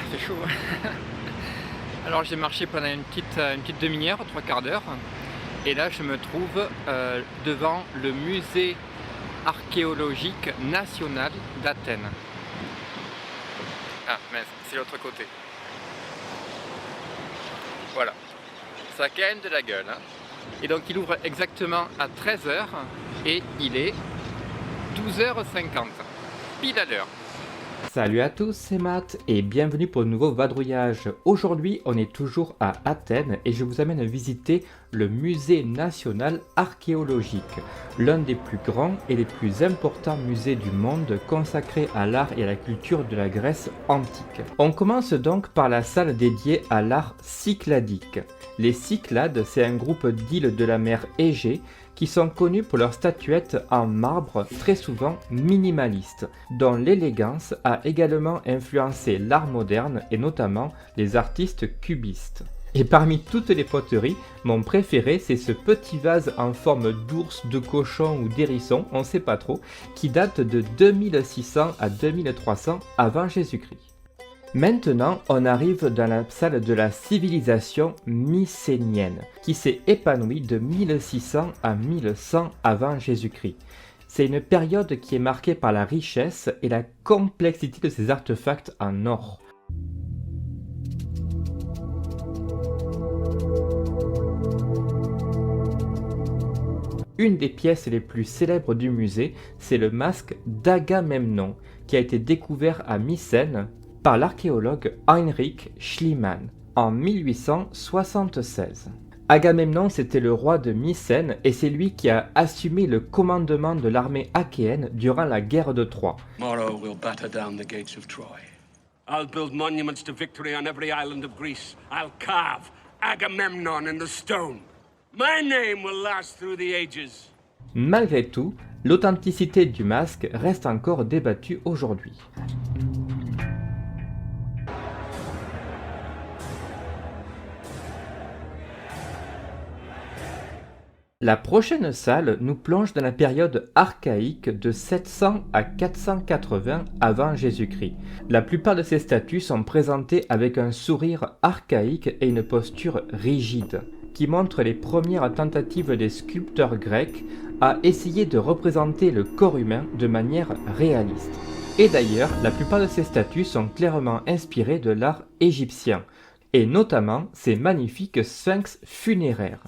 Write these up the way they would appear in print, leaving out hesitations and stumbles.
fait chaud. Alors j'ai marché pendant une petite demi-heure, 3/4 d'heure. Et là je me trouve devant le musée archéologique national d'Athènes. Ah mince, c'est l'autre côté. Voilà. Ça a quand même de la gueule. Hein. Et donc il ouvre exactement à 13 h et il est 12h50. Pile à l'heure. Salut à tous, c'est Matt et bienvenue pour un nouveau vadrouillage. Aujourd'hui, on est toujours à Athènes et je vous amène à visiter le musée national archéologique, l'un des plus grands et les plus importants musées du monde consacrés à l'art et à la culture de la Grèce antique. On commence donc par la salle dédiée à l'art cycladique. Les Cyclades, c'est un groupe d'îles de la mer Égée qui sont connus pour leurs statuettes en marbre très souvent minimalistes, dont l'élégance a également influencé l'art moderne et notamment les artistes cubistes. Et parmi toutes les poteries, mon préféré c'est ce petit vase en forme d'ours, de cochon ou d'hérisson, on sait pas trop, qui date de 2600 à 2300 avant Jésus-Christ. Maintenant, on arrive dans la salle de la civilisation mycénienne, qui s'est épanouie de 1600 à 1100 avant Jésus-Christ. C'est une période qui est marquée par la richesse et la complexité de ces artefacts en or. Une des pièces les plus célèbres du musée, c'est le masque d'Agamemnon, qui a été découvert à Mycène par l'archéologue Heinrich Schliemann en 1876. Agamemnon, c'était le roi de Mycène et c'est lui qui a assumé le commandement de l'armée achéenne durant la guerre de Troie. Tomorrow we'll batter down the gates of Troy. I'll build monuments to victory on every island of Greece. I'll carve Agamemnon in the stone. My name will last through the ages. Malgré tout, l'authenticité du masque reste encore débattue aujourd'hui. La prochaine salle nous plonge dans la période archaïque de 700 à 480 avant Jésus-Christ. La plupart de ces statues sont présentées avec un sourire archaïque et une posture rigide, qui montre les premières tentatives des sculpteurs grecs à essayer de représenter le corps humain de manière réaliste. Et d'ailleurs, la plupart de ces statues sont clairement inspirées de l'art égyptien, et notamment ces magnifiques sphinx funéraires.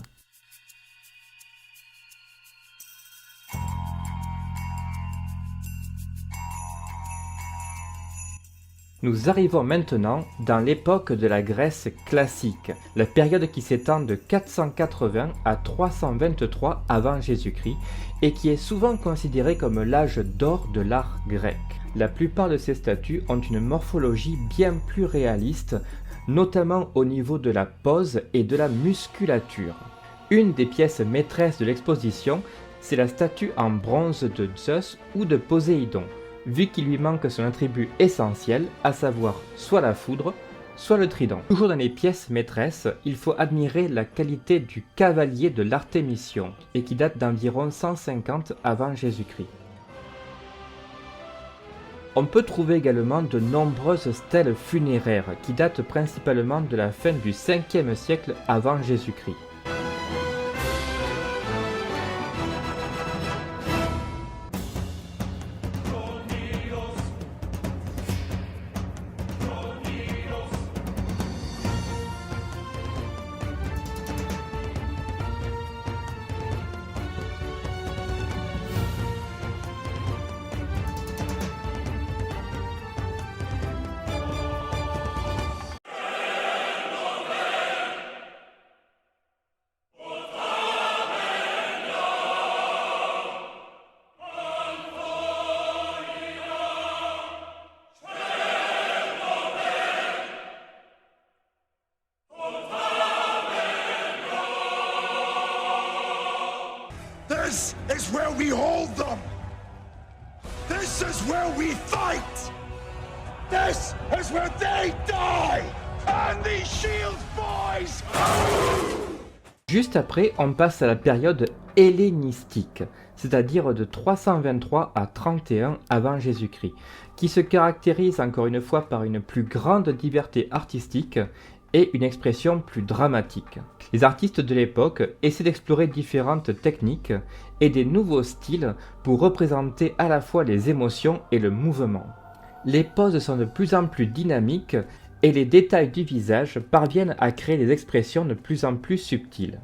Nous arrivons maintenant dans l'époque de la Grèce classique, la période qui s'étend de 480 à 323 avant Jésus-Christ et qui est souvent considérée comme l'âge d'or de l'art grec. La plupart de ces statues ont une morphologie bien plus réaliste, notamment au niveau de la pose et de la musculature. Une des pièces maîtresses de l'exposition, c'est la statue en bronze de Zeus ou de Poséidon, vu qu'il lui manque son attribut essentiel, à savoir soit la foudre, soit le trident. Toujours dans les pièces maîtresses, il faut admirer la qualité du cavalier de l'Artémission, et qui date d'environ 150 avant Jésus-Christ. On peut trouver également de nombreuses stèles funéraires, qui datent principalement de la fin du 5e siècle avant Jésus-Christ. This is where we hold them! This is where we fight! This is where they die! And these shields, boys! Juste après, on passe à la période hellénistique, c'est-à-dire de 323 à 31 avant Jésus-Christ, qui se caractérise encore une fois par une plus grande liberté artistique et une expression plus dramatique. Les artistes de l'époque essaient d'explorer différentes techniques et des nouveaux styles pour représenter à la fois les émotions et le mouvement. Les poses sont de plus en plus dynamiques et les détails du visage parviennent à créer des expressions de plus en plus subtiles.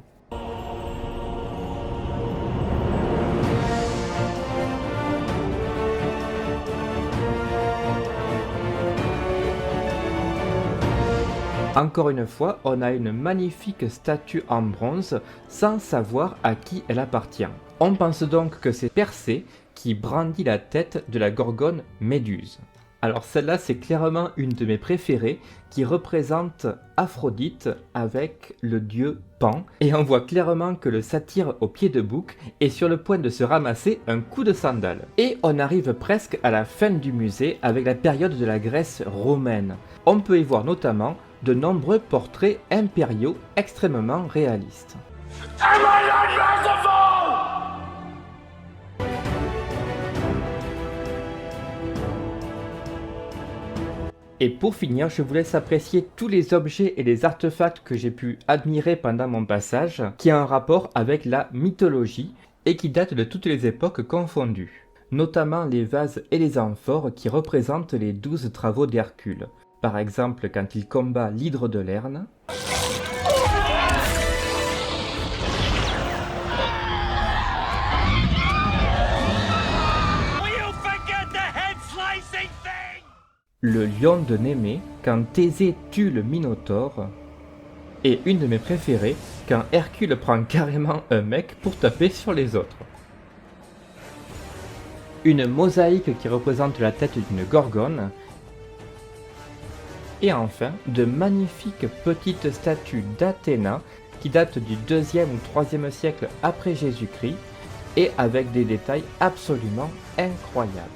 Encore une fois, on a une magnifique statue en bronze sans savoir à qui elle appartient. On pense donc que c'est Persée qui brandit la tête de la gorgone Méduse. Alors celle-là, c'est clairement une de mes préférées qui représente Aphrodite avec le dieu Pan. Et on voit clairement que le satyre au pied de bouc est sur le point de se ramasser un coup de sandale. Et on arrive presque à la fin du musée avec la période de la Grèce romaine. On peut y voir notamment de nombreux portraits impériaux extrêmement réalistes. Am I not merciful? Et pour finir, je vous laisse apprécier tous les objets et les artefacts que j'ai pu admirer pendant mon passage, qui ont un rapport avec la mythologie et qui datent de toutes les époques confondues. Notamment les vases et les amphores qui représentent les 12 travaux d'Hercule. Par exemple, quand il combat l'hydre de Lerne. Le lion de Némée, quand Thésée tue le Minotaure. Et une de mes préférées, quand Hercule prend carrément un mec pour taper sur les autres. Une mosaïque qui représente la tête d'une gorgone. Et enfin, de magnifiques petites statues d'Athéna qui datent du 2e ou 3e siècle après Jésus-Christ et avec des détails absolument incroyables.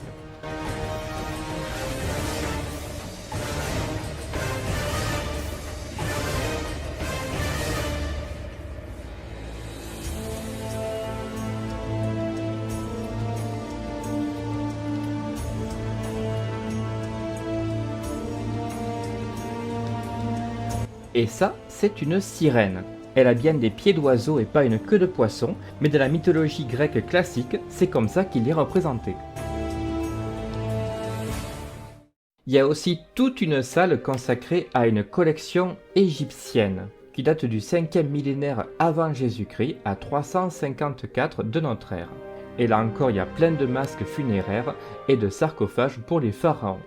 Et ça, c'est une sirène. Elle a bien des pieds d'oiseau et pas une queue de poisson, mais dans la mythologie grecque classique, c'est comme ça qu'il est représenté. Il y a aussi toute une salle consacrée à une collection égyptienne, qui date du 5e millénaire avant Jésus-Christ à 354 de notre ère. Et là encore, il y a plein de masques funéraires et de sarcophages pour les pharaons.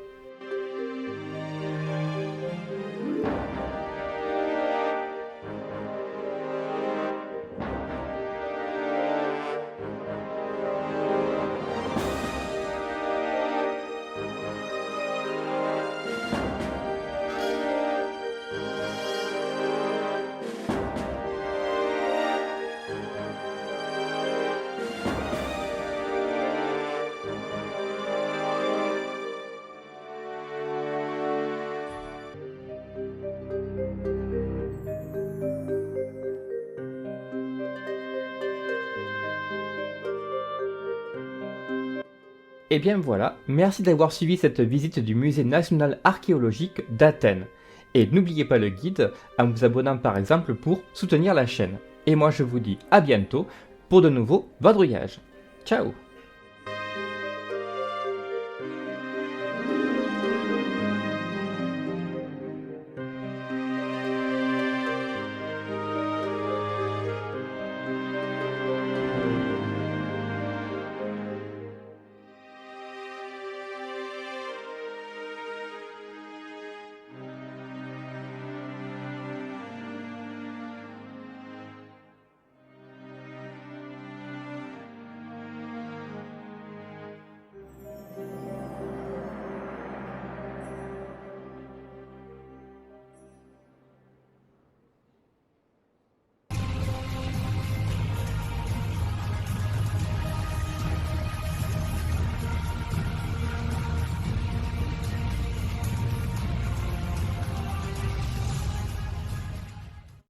Et bien voilà, merci d'avoir suivi cette visite du Musée national archéologique d'Athènes. Et n'oubliez pas le guide en vous abonnant par exemple pour soutenir la chaîne. Et moi je vous dis à bientôt pour de nouveaux vadrouillages. Ciao!